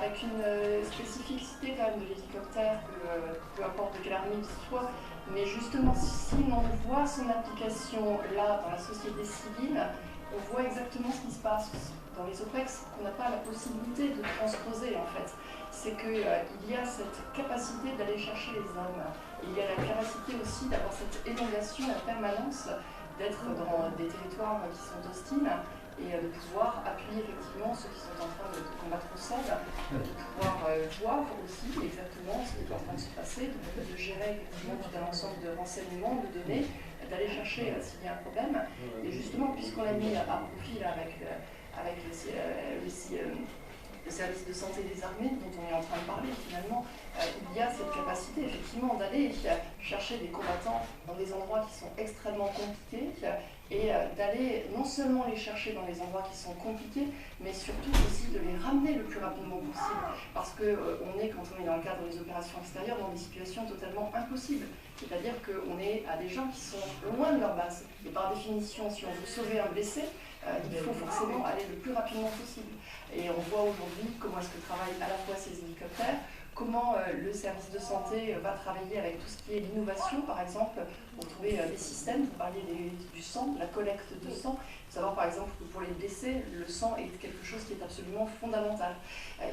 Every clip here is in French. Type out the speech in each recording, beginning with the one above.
avec une spécificité quand même de l'hélicoptère, peu importe de quelle armée il soit, mais justement si on voit son application là dans la société civile, on voit exactement ce qui se passe dans les OPEX, qu'on n'a pas la possibilité de transposer en fait. C'est qu'il y a cette capacité d'aller chercher les hommes, et il y a la capacité aussi d'avoir cette élongation en permanence, d'être dans des territoires qui sont hostiles, et de pouvoir appuyer effectivement ceux qui sont en train de combattre au sol, de pouvoir voir aussi exactement ce qui est en train de se passer, de gérer effectivement tout un ensemble de renseignements, de données, d'aller chercher s'il y a un problème. Et justement, puisqu'on l'a mis à profit là, avec le service de santé des armées dont on est en train de parler finalement, il y a cette capacité effectivement d'aller chercher des combattants dans des endroits qui sont extrêmement compliqués et d'aller non seulement les chercher dans les endroits qui sont compliqués, mais surtout aussi de les ramener le plus rapidement possible. Parce qu'on est, quand on est dans le cadre des opérations extérieures, dans des situations totalement impossibles. C'est-à-dire qu'on est à des gens qui sont loin de leur base. Et par définition, si on veut sauver un blessé, il faut forcément aller le plus rapidement possible. Et on voit aujourd'hui comment est-ce que travaillent à la fois ces hélicoptères, comment le service de santé va travailler avec tout ce qui est l'innovation, par exemple, pour trouver des systèmes. Vous parliez du sang, de la collecte de sang. Il faut savoir, par exemple, que pour les blessés, le sang est quelque chose qui est absolument fondamental.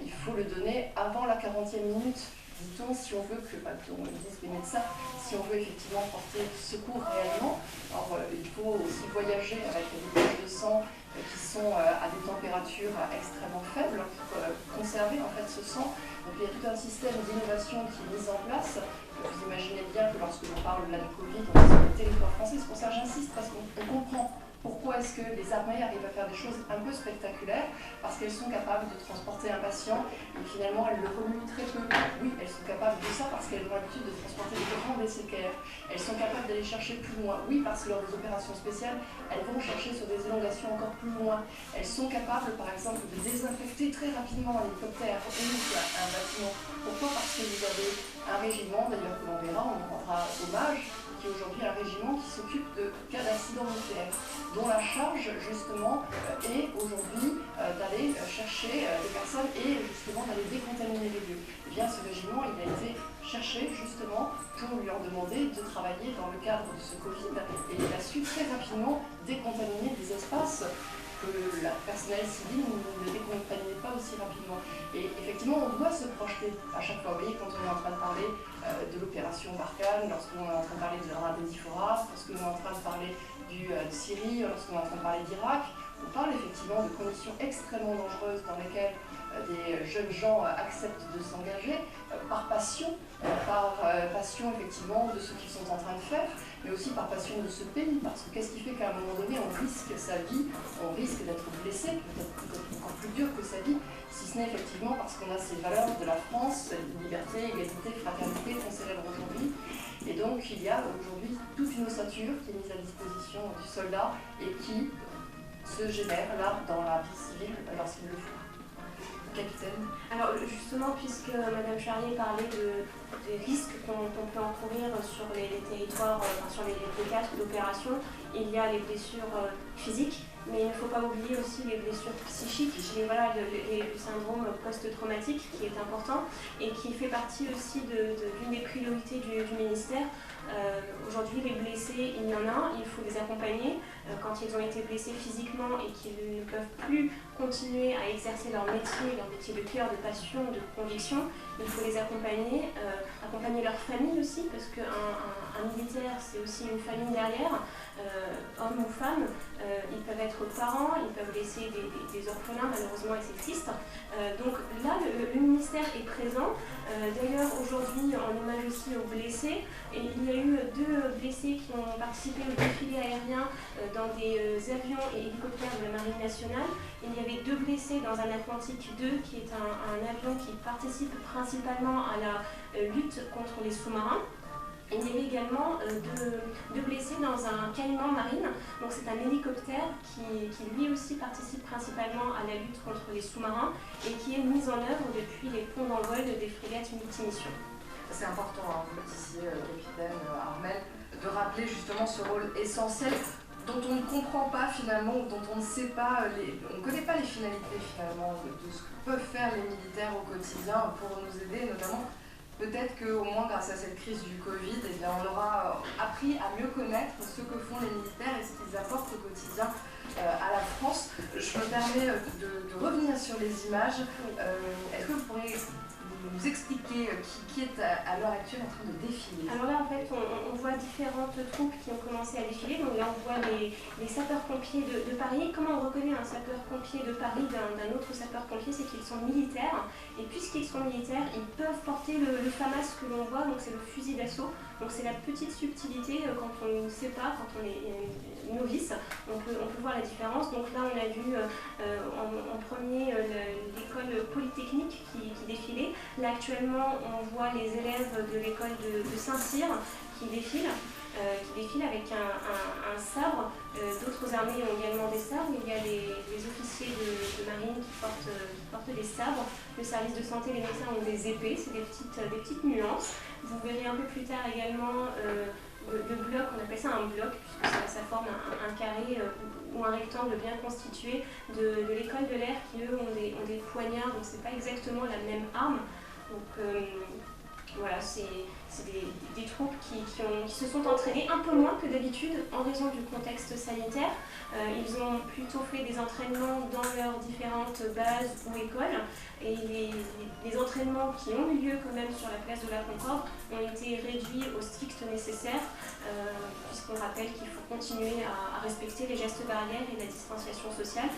Il faut le donner avant la 40e minute. Dit-on, si on veut que, on disent les médecins, si on veut effectivement porter secours réellement, alors il faut aussi voyager avec des poches de sang qui sont à des températures extrêmement faibles pour conserver en fait ce sang. Donc il y a tout un système d'innovation qui est mis en place. Vous imaginez bien que lorsque l'on parle là du Covid, on est sur le territoire français, c'est pour ça que j'insiste, parce qu'on comprend pourquoi est-ce que les armées arrivent à faire des choses un peu spectaculaires, parce qu'elles sont capables de transporter un patient et finalement elles le remuent très peu. Oui, elles sont capables de ça parce qu'elles ont l'habitude de transporter des grands VCKR. Elles sont capables d'aller chercher plus loin. Oui, parce que lors des opérations spéciales, elles vont chercher sur des élongations encore plus loin. Elles sont capables, par exemple, de désinfecter très rapidement un hélicoptère ou un bâtiment. Pourquoi? Parce que vous avez un régiment, d'ailleurs que l'on verra, on rendra hommage, qui est aujourd'hui un régiment qui s'occupe de cas d'accidents nucléaires, dont la charge justement est aujourd'hui d'aller chercher des personnes et justement d'aller décontaminer les lieux. Et bien ce régiment, il a été cherché justement pour lui en demander de travailler dans le cadre de ce Covid et il a su très rapidement décontaminer des espaces que le personnel civil ne décontaminait pas aussi rapidement. Et effectivement, on doit se projeter à chaque fois. Vous voyez, quand on est en train de parler de l'opération Barkhane, lorsqu'on est en train de parler de la Dédiphoras, lorsqu'on est en train de parler de Syrie, lorsqu'on est en train de parler d'Irak, on parle effectivement de conditions extrêmement dangereuses dans lesquelles des jeunes gens acceptent de s'engager par passion effectivement de ce qu'ils sont en train de faire, mais aussi par passion de ce pays, parce que qu'est-ce qui fait qu'à un moment donné on risque sa vie, on risque d'être blessé, peut-être encore plus dur que sa vie, si ce n'est effectivement parce qu'on a ces valeurs de la France, liberté, égalité, fraternité qu'on célèbre aujourd'hui. Et donc il y a aujourd'hui toute une ossature qui est mise à disposition du soldat et qui se génère là dans la vie civile lorsqu'il le faut. Capitaine. Alors justement, puisque Madame Charrier parlait des risques qu'on peut encourir sur les territoires, sur les théâtres d'opération, il y a les blessures physiques, mais il ne faut pas oublier aussi les blessures psychiques, et voilà, le syndrome post-traumatique qui est important et qui fait partie aussi d'une des priorités du ministère. Aujourd'hui, les blessés, il y en a, il faut les accompagner. Quand ils ont été blessés physiquement et qu'ils ne peuvent plus continuer à exercer leur métier de cœur, de passion, de conviction, il faut les accompagner, accompagner leur famille aussi, parce qu'un militaire, c'est aussi une famille derrière, hommes ou femmes, ils peuvent être parents, ils peuvent laisser des orphelins, malheureusement, et c'est triste. Donc là, le ministère est présent. D'ailleurs, aujourd'hui, en hommage aussi aux blessés, et il y a eu 2 blessés qui ont participé au défilé aérien dans des avions et hélicoptères de la Marine nationale. Il y avait 2 blessés dans un Atlantique 2, qui est un avion qui participe principalement à la lutte contre les sous-marins. Et il y avait également 2 blessés dans un Caïman marine, donc c'est un hélicoptère qui lui aussi participe principalement à la lutte contre les sous-marins et qui est mis en œuvre depuis les ponts d'envol des frégates multimissions. C'est important, hein, vous le disiez, capitaine Armel, de rappeler justement ce rôle essentiel dont on ne comprend pas finalement, ou dont on ne sait pas, on ne connaît pas les finalités finalement de ce que peuvent faire les militaires au quotidien pour nous aider, notamment peut-être qu'au moins grâce à cette crise du Covid, eh bien, on aura appris à mieux connaître ce que font les militaires et ce qu'ils apportent au quotidien à la France. Je me permets de revenir sur les images. Est-ce que vous pourriez nous expliquer qui est à l'heure actuelle en train de défiler? Alors là, en fait, on voit différentes troupes qui ont commencé à défiler. Donc là, on voit les sapeurs-pompiers de Paris. Comment on reconnaît un sapeur-pompier de Paris d'un autre sapeur-pompier? C'est qu'ils sont militaires. Et puisqu'ils sont militaires, ils peuvent porter le FAMAS que l'on voit, donc c'est le fusil d'assaut. Donc c'est la petite subtilité quand on ne sait pas, quand on est novice, on peut voir la différence. Donc là, on a vu en premier l'école polytechnique qui défilait. Là, actuellement, on voit les élèves de l'école de Saint-Cyr qui défilent avec un sabre. D'autres armées ont également des sabres. Il y a les officiers de marine qui portent des sabres. Le service de santé, les médecins ont des épées. C'est des petites nuances. Vous verrez un peu plus tard également le bloc, on appelle ça un bloc, puisque ça forme un carré ou un rectangle bien constitué de l'école de l'air qui, eux, ont des poignards. Donc, ce n'est pas exactement la même arme. Donc, voilà, c'est des troupes qui se sont entraînées un peu moins que d'habitude en raison du contexte sanitaire. Ils ont plutôt fait des entraînements dans leurs différentes bases ou écoles et les entraînements qui ont eu lieu quand même sur la place de la Concorde ont été réduits au strict nécessaire puisqu'on rappelle qu'il faut continuer à respecter les gestes barrières et la distanciation sociale.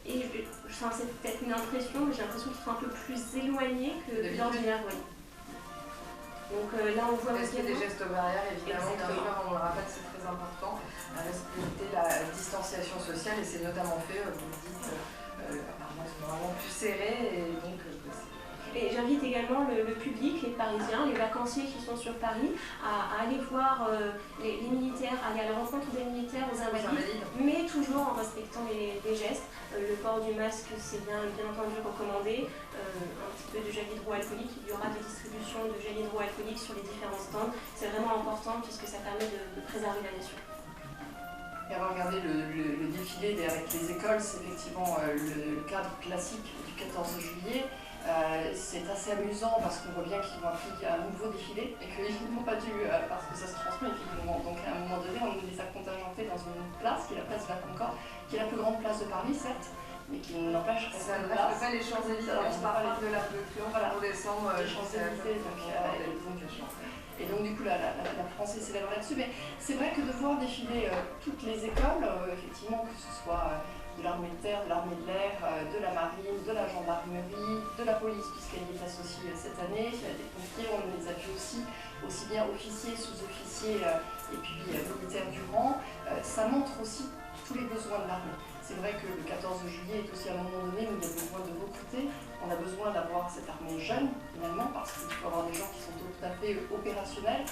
C'est peut-être une impression, mais j'ai l'impression qu'ils sont un peu plus éloignés que d'ordinaire. Oui. Donc là, on voit respecter des gestes barrières, évidemment, bien sûr, on le rappelle, c'est très important, respecter la distanciation sociale, et c'est notamment fait, vous le dites, apparemment c'est vraiment plus serré, et donc... Et j'invite également le public, les Parisiens, les vacanciers qui sont sur Paris, à aller voir les militaires, aller à la rencontre des militaires aux Invalides, mais toujours en respectant les gestes. Le port du masque, c'est bien entendu recommandé. Un petit peu de gel hydroalcoolique, il y aura des distributions de gel hydroalcoolique sur les différents stands. C'est vraiment important puisque ça permet de préserver la nation. Et avoir regardé le défilé avec les écoles, c'est effectivement le cadre classique du 14 juillet. C'est assez amusant parce qu'on voit bien qu'ils ont appris un nouveau défilé et qu'ils n'ont pas dû, parce que ça se transmet effectivement. Donc à un moment donné, on les a contingentés dans une place qui est la place de la Concorde, qui est la plus grande place de Paris, certes, mais qui n'empêche ça ne reste pas les Champs-Élysées, on part de l'Arc de Triomphe, voilà, on descend les Champs-Élysées. Et donc du coup la France est célèbre là-dessus. Mais c'est vrai que de voir défiler toutes les écoles, effectivement, que ce soit de l'armée de terre, de l'armée de l'air, de la marine, de la gendarmerie, de la police, puisqu'elle y est associée cette année, des pompiers, on les a vus aussi bien officiers, sous-officiers et puis militaires du rang. Ça montre aussi tous les besoins de l'armée. C'est vrai que le 14 juillet est aussi un moment donné où il y a besoin de recruter. On a besoin d'avoir cette armée jeune, finalement, parce qu'il faut avoir des gens qui sont tout à fait opérationnels.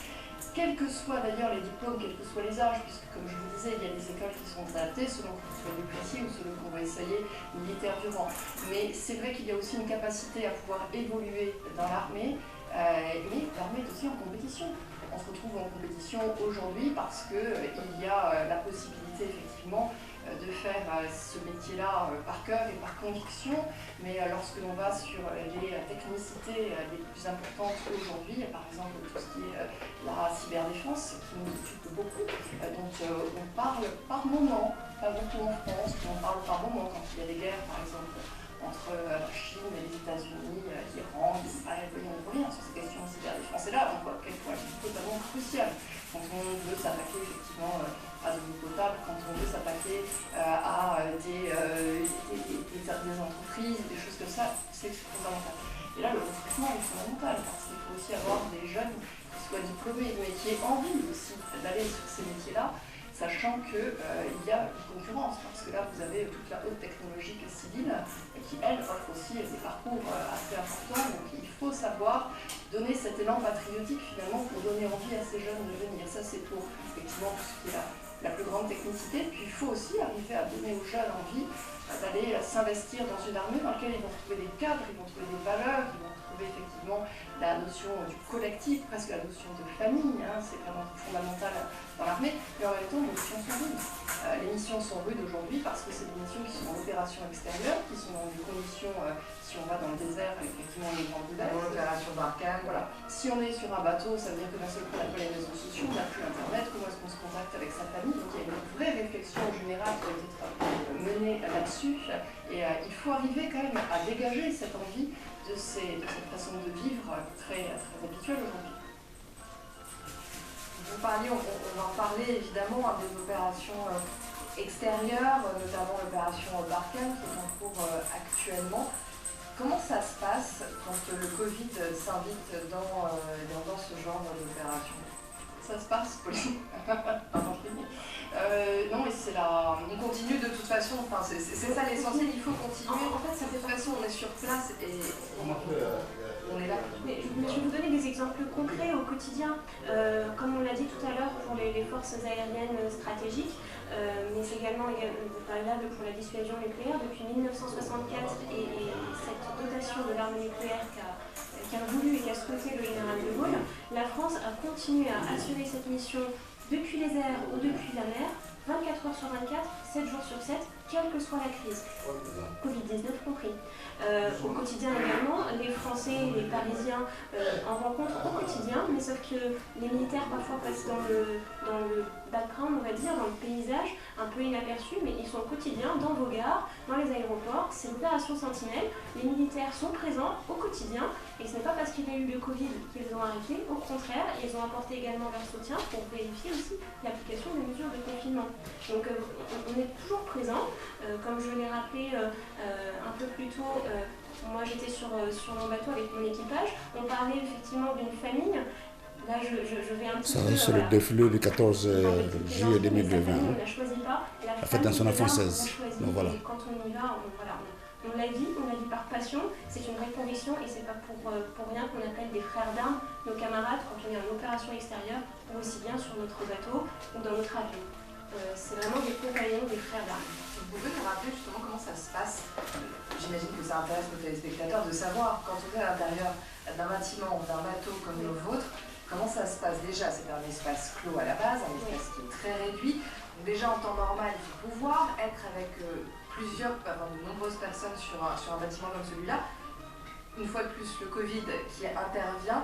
Quels que soient d'ailleurs les diplômes, quels que soient les âges, puisque comme je vous disais, il y a des écoles qui sont adaptées selon qu'on soit des policiers ou selon qu'on va essayer militaire du rang. Mais c'est vrai qu'il y a aussi une capacité à pouvoir évoluer dans l'armée, mais l'armée est aussi en compétition. On se retrouve en compétition aujourd'hui parce qu'il y a la possibilité effectivement de faire ce métier-là par cœur et par conviction, mais lorsque l'on va sur les technicités les plus importantes aujourd'hui, par exemple tout ce qui est la cyberdéfense, qui nous occupe beaucoup, dont on parle par moment, pas beaucoup en France, mais on parle par moment quand il y a des guerres par exemple entre la Chine et les États-Unis, l'Iran, Israël, on revient sur ces questions de cyberdéfense. Et là, on voit à quel point c'est totalement crucial quand on veut s'attaquer effectivement à de l'eau potable, quand on veut s'attaquer à des entreprises, des choses comme ça, c'est fondamental. Et là, le recrutement est fondamental parce qu'il faut aussi avoir des jeunes qui soient diplômés, mais qui aient envie aussi d'aller sur ces métiers-là, sachant qu'il y a une concurrence, parce que là vous avez toute la haute technologie civile qui, elle, offre aussi des parcours assez importants. Donc il faut savoir donner cet élan patriotique finalement pour donner envie à ces jeunes de venir. Ça c'est pour effectivement tout ce qui est la plus grande technicité. Puis il faut aussi arriver à donner aux jeunes envie d'aller s'investir dans une armée dans laquelle ils vont trouver des cadres, ils vont trouver des valeurs, ils vont trouver effectivement la notion du collectif, presque la notion de famille, hein, c'est vraiment fondamental dans l'armée, mais en même temps les missions sont rudes. Les missions sont rudes aujourd'hui parce que c'est des missions qui sont en opération extérieure, qui sont dans des conditions, si on va dans le désert, effectivement les grands désert. L'opération Barkhane. Voilà. Si on est sur un bateau, ça veut dire que d'un seul coup on n'a pas les réseaux sociaux, on n'a plus internet, comment est-ce qu'on se contacte avec sa famille, donc il y a une vraie réflexion générale qui doit être menée là-dessus, et il faut arriver quand même à dégager cette envie de cette façon de vivre très habituelle aujourd'hui. Vous parliez, on va en parler évidemment des opérations extérieures, notamment l'opération Barkhane qui est en cours actuellement. Comment ça se passe quand le Covid s'invite dans ce genre d'opération? Ça se passe, Pauline. Non, mais c'est la... On continue de toute façon, enfin, c'est ça l'essentiel, il faut continuer. En fait, de toute façon, on est sur place et on est là. Mais je vais vous donner des exemples concrets au quotidien. Comme on l'a dit tout à l'heure pour les forces aériennes stratégiques, mais c'est également valable pour la dissuasion nucléaire. Depuis 1964 et cette dotation de l'arme nucléaire qu'a voulu et qu'a souhaité le général de Gaulle, la France a continué à assurer cette mission depuis les airs ou depuis la mer, 24 heures sur 24, 7 jours sur 7, quelle que soit la crise, Covid-19 compris. Au quotidien également, les Français, les Parisiens en rencontrent au quotidien, mais sauf que les militaires parfois passent dans le background, on va dire, dans le paysage, un peu inaperçus, mais ils sont au quotidien dans vos gares, dans les aéroports. C'est l'opération Sentinelle. Les militaires sont présents au quotidien, et ce n'est pas parce qu'il y a eu le Covid qu'ils ont arrêté, au contraire, ils ont apporté également leur soutien pour vérifier aussi l'application des mesures de confinement. Donc on est toujours présent. Comme je l'ai rappelé un peu plus tôt, moi j'étais sur mon bateau avec mon équipage, on parlait effectivement d'une famille. Là je vais un petit peu... C'est le défilé du 14 juillet 2020. On ne la choisit pas. La fête nationale française. Donc voilà. Quand on y va, on la vit par passion, c'est une vraie conviction et c'est pas pour rien qu'on appelle des frères d'armes nos camarades quand on est en opération extérieure ou aussi bien sur notre bateau ou dans notre avion. C'est vraiment des compagnons, des frères d'armes. Vous pouvez nous rappeler justement comment ça se passe? J'imagine que ça intéresse nos téléspectateurs de savoir, quand on est à l'intérieur d'un bâtiment, d'un bateau comme le vôtre, comment ça se passe déjà? C'est un espace clos à la base, un espace qui est très réduit. Donc déjà en temps normal, il faut pouvoir être avec de nombreuses personnes sur un bâtiment comme celui-là. Une fois de plus, le Covid qui intervient,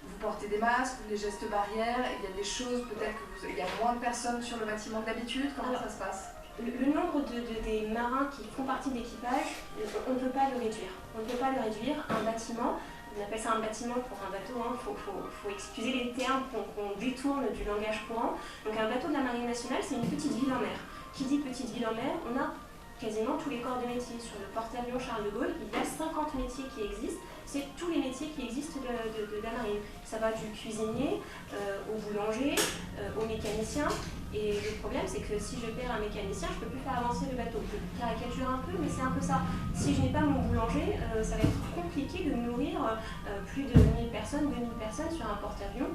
vous portez des masques, des gestes barrières, il y a des choses, peut-être qu'il y a moins de personnes sur le bâtiment que d'habitude, comment ça se passe? Le nombre des marins qui font partie de l'équipage, on ne peut pas le réduire. On ne peut pas le réduire. Un bâtiment, on appelle ça un bâtiment pour un bateau, il faut excuser les termes qu'on détourne du langage courant. Donc un bateau de la Marine nationale, c'est une petite ville en mer. Qui dit petite ville en mer, on a quasiment tous les corps de métier. Sur le porte-avions Charles de Gaulle, il y a 50 métiers qui existent. C'est tous les métiers qui existent de la marine. Ça va du cuisinier au boulanger, au mécanicien. Et le problème, c'est que si je perds un mécanicien, je ne peux plus faire avancer le bateau. Je caricature un peu, mais c'est un peu ça. Si je n'ai pas mon boulanger, ça va être compliqué de nourrir plus de 1000 personnes, 2000 personnes sur un porte-avions.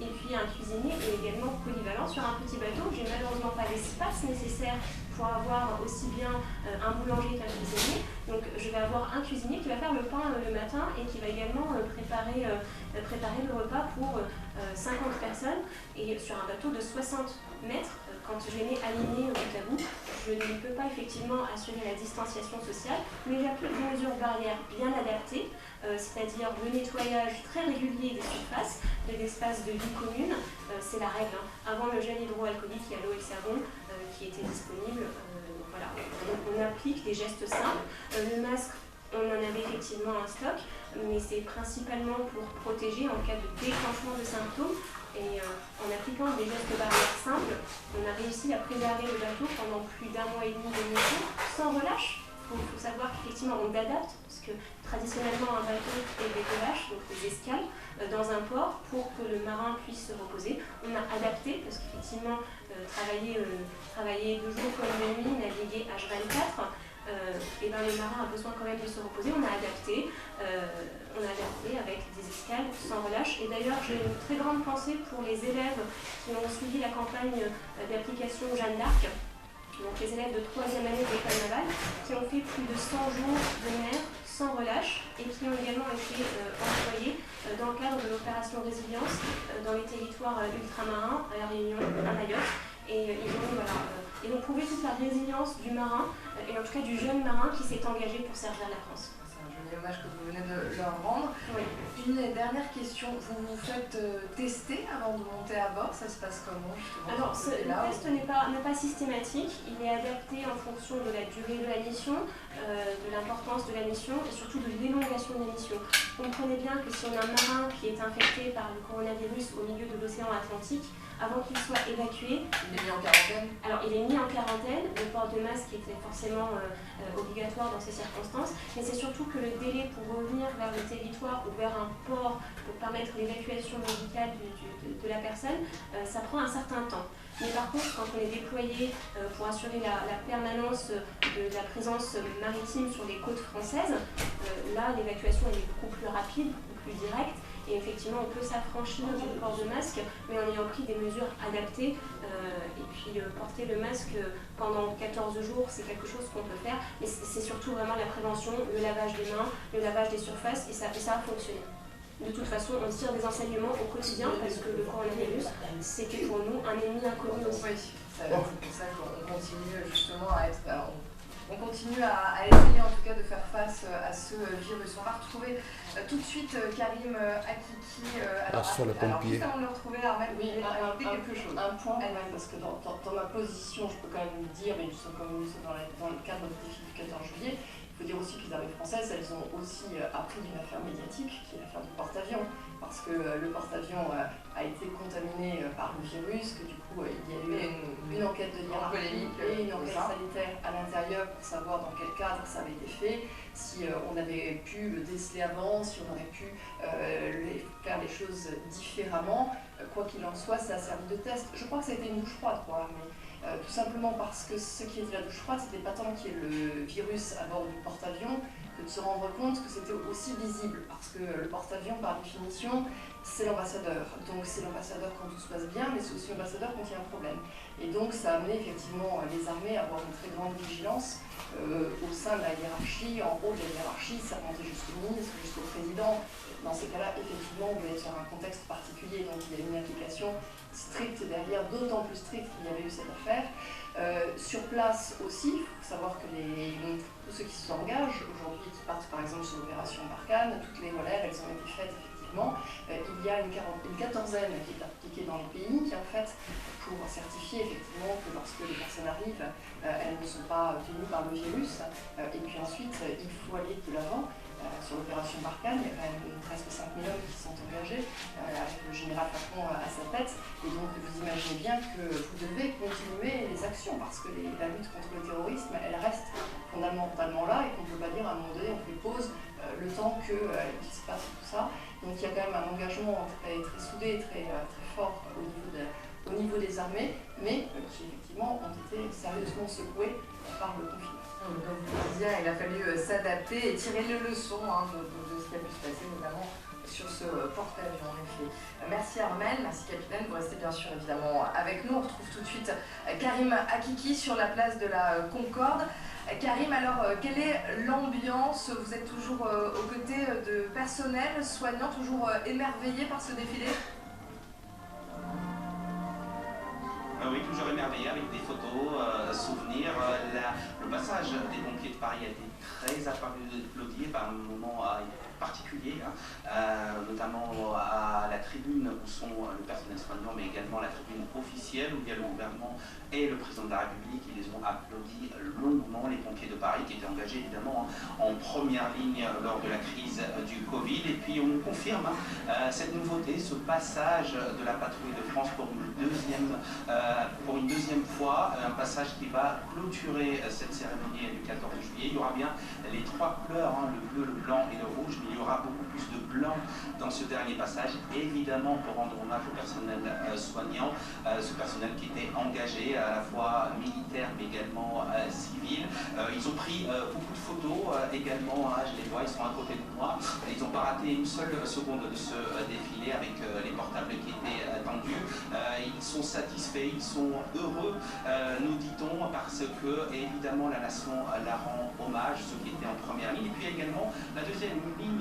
Et puis un cuisinier est également polyvalent sur un petit bateau. J'ai malheureusement pas l'espace nécessaire pour avoir aussi bien un boulanger qu'un cuisinier. Donc je vais avoir un cuisinier qui va faire le pain le matin et qui va également préparer le repas pour 50 personnes. Et sur un bateau de 60 mètres, quand je les mets alignés bout à bout, je ne peux pas effectivement assurer la distanciation sociale, mais j'applique des mesures barrières bien adaptées, c'est-à-dire le nettoyage très régulier des surfaces, des espaces de vie commune, c'est la règle. Avant le gel hydroalcoolique, il y a l'eau et le savon qui étaient disponibles. Voilà. On applique des gestes simples. Le masque, on en avait effectivement un stock, mais c'est principalement pour protéger en cas de déclenchement de symptômes. Et en appliquant des gestes barrières simples, on a réussi à préserver le bateau pendant plus d'1 mois et demi de mission, sans relâche. Il faut savoir qu'effectivement on adapte, parce que traditionnellement un bateau est des relâches, donc des escales, dans un port pour que le marin puisse se reposer. On a adapté, parce qu'effectivement travailler 2 jours comme de nuit, naviguer H24, et ben le marin a besoin quand même de se reposer. On a adapté avec des escales sans relâche. Et d'ailleurs, j'ai une très grande pensée pour les élèves qui ont suivi la campagne d'application Jeanne d'Arc. donc les élèves de 3e année de l'école navale, qui ont fait plus de 100 jours de mer sans relâche et qui ont également été employés dans le cadre de l'opération Résilience dans les territoires ultramarins, à La Réunion, à Mayotte. Et ils ont prouvé toute la résilience du marin, et en tout cas du jeune marin qui s'est engagé pour servir la France. C'est un joli hommage que vous venez de leur rendre. Oui. Une dernière question, vous vous faites tester avant de monter à bord, ça se passe comment justement? Alors, le test n'est pas systématique, il est adapté en fonction de la durée de la mission, de l'importance de la mission et surtout de l'élongation de la mission. Comprenez bien que si on a un marin qui est infecté par le coronavirus au milieu de l'océan Atlantique, avant qu'il soit évacué, il est mis en quarantaine. Alors il est mis en quarantaine, le port de masque était forcément obligatoire dans ces circonstances, mais c'est surtout que le délai pour revenir vers le territoire ou vers un port pour permettre l'évacuation médicale de la personne, ça prend un certain temps. Mais par contre, quand on est déployé pour assurer la permanence de la présence maritime sur les côtes françaises, là l'évacuation est beaucoup plus rapide, beaucoup plus directe. Et effectivement, on peut s'affranchir du port de masque, mais en ayant pris des mesures adaptées. Et puis, porter le masque pendant 14 jours, c'est quelque chose qu'on peut faire. Mais c'est surtout vraiment la prévention, le lavage des mains, le lavage des surfaces, et ça a fonctionné. De toute façon, on tire des enseignements au quotidien, parce que le coronavirus, c'était pour nous un ennemi inconnu aussi. Oui, c'est pour ça qu'on continue justement à être... On continue à essayer en tout cas de faire face à ce virus. On va retrouver tout de suite Karim Akiki. Sur le pompier. Juste avant de le retrouver, Armel, oui, quelque chose. Un point quand même, parce que dans ma position, je peux quand même dire, mais nous sommes comme nous sommes dans le cadre du défi du 14 juillet, il faut dire aussi que les armées françaises, elles ont aussi appris d'une affaire médiatique, qui est l'affaire du porte-avions, parce que le porte-avions a été contaminé par le virus, que du coup il y a eu une enquête de hiérarchie et une enquête sanitaire à l'intérieur pour savoir dans quel cadre ça avait été fait, si on avait pu le déceler avant, si on aurait pu faire les choses différemment. Quoi qu'il en soit, ça a servi de test. Je crois que ça a été une douche froide pour l'armée. Tout simplement parce que ce qui était la douche froide, c'était pas tant qu'il y ait le virus à bord du porte-avions, que de se rendre compte que c'était aussi visible, parce que le porte-avions, par définition, c'est l'ambassadeur. Donc c'est l'ambassadeur quand tout se passe bien, mais c'est aussi l'ambassadeur quand il y a un problème. Et donc ça a amené effectivement les armées à avoir une très grande vigilance au sein de la hiérarchie, en haut de la hiérarchie, ça remontait jusqu'au ministre, jusqu'au président. Dans ces cas-là, effectivement, on voulait être sur un contexte particulier, donc il y a une application stricte derrière, d'autant plus stricte qu'il y avait eu cette affaire. Sur place aussi, il faut savoir que tous ceux qui s'engagent aujourd'hui, qui partent par exemple sur l'opération Barkhane, toutes les relèves, elles ont été faites effectivement. Il y a une quatorzaine qui est appliquée dans les pays, qui en fait, pour certifier effectivement que lorsque les personnes arrivent, elles ne sont pas tenues par le virus. Et puis ensuite, il faut aller de l'avant. Sur l'opération Barkhane, il y a quand même presque 5000 hommes qui sont engagés, avec le général Facon à sa tête. Et donc vous imaginez bien que vous devez continuer les actions, parce que la lutte contre le terrorisme, elle reste fondamentalement là, et qu'on ne peut pas dire à un moment donné, on fait pause le temps qu'il se passe tout ça. Donc il y a quand même un engagement très soudé, très fort au niveau des armées, mais qui effectivement ont été sérieusement secoués par le confinement. Comme vous le disiez, il a fallu s'adapter et tirer les leçons de ce qui a pu se passer, notamment sur ce porte-avions en effet. Merci Armel, merci capitaine, vous restez bien sûr évidemment avec nous. On retrouve tout de suite Karim Akiki sur la place de la Concorde. Karim, alors quelle est l'ambiance? Vous êtes toujours aux côtés de personnel soignant, toujours émerveillé par ce défilé? Oui, toujours émerveillé avec des photos, souvenirs. Le passage des pompiers de Paris a été très applaudi par un moment particulier, notamment à la tribune où sont le personnel soignant, mais également la tribune officielle où il y a le gouvernement et le président de la République. Ils les ont applaudi longuement, les pompiers de Paris qui étaient engagés évidemment en première ligne lors de la crise du Covid. Et puis on confirme cette nouveauté, ce passage de la patrouille de France pour une deuxième fois, un passage qui va clôturer cette cérémonie du 14 juillet. Il y aura bien les trois couleurs, le bleu, le blanc et le rouge, mais il y aura beaucoup plus de bleu blanc dans ce dernier passage, évidemment pour rendre hommage au personnel soignant, ce personnel qui était engagé à la fois militaire mais également civil. Ils ont pris beaucoup de photos également, je les vois, ils sont à côté de moi. Ils n'ont pas raté une seule seconde de ce défilé avec les portables qui étaient tendus. Ils sont satisfaits, ils sont heureux, nous dit-on, parce que évidemment la nation la rend hommage, ceux qui étaient en première ligne. Et puis également la deuxième ligne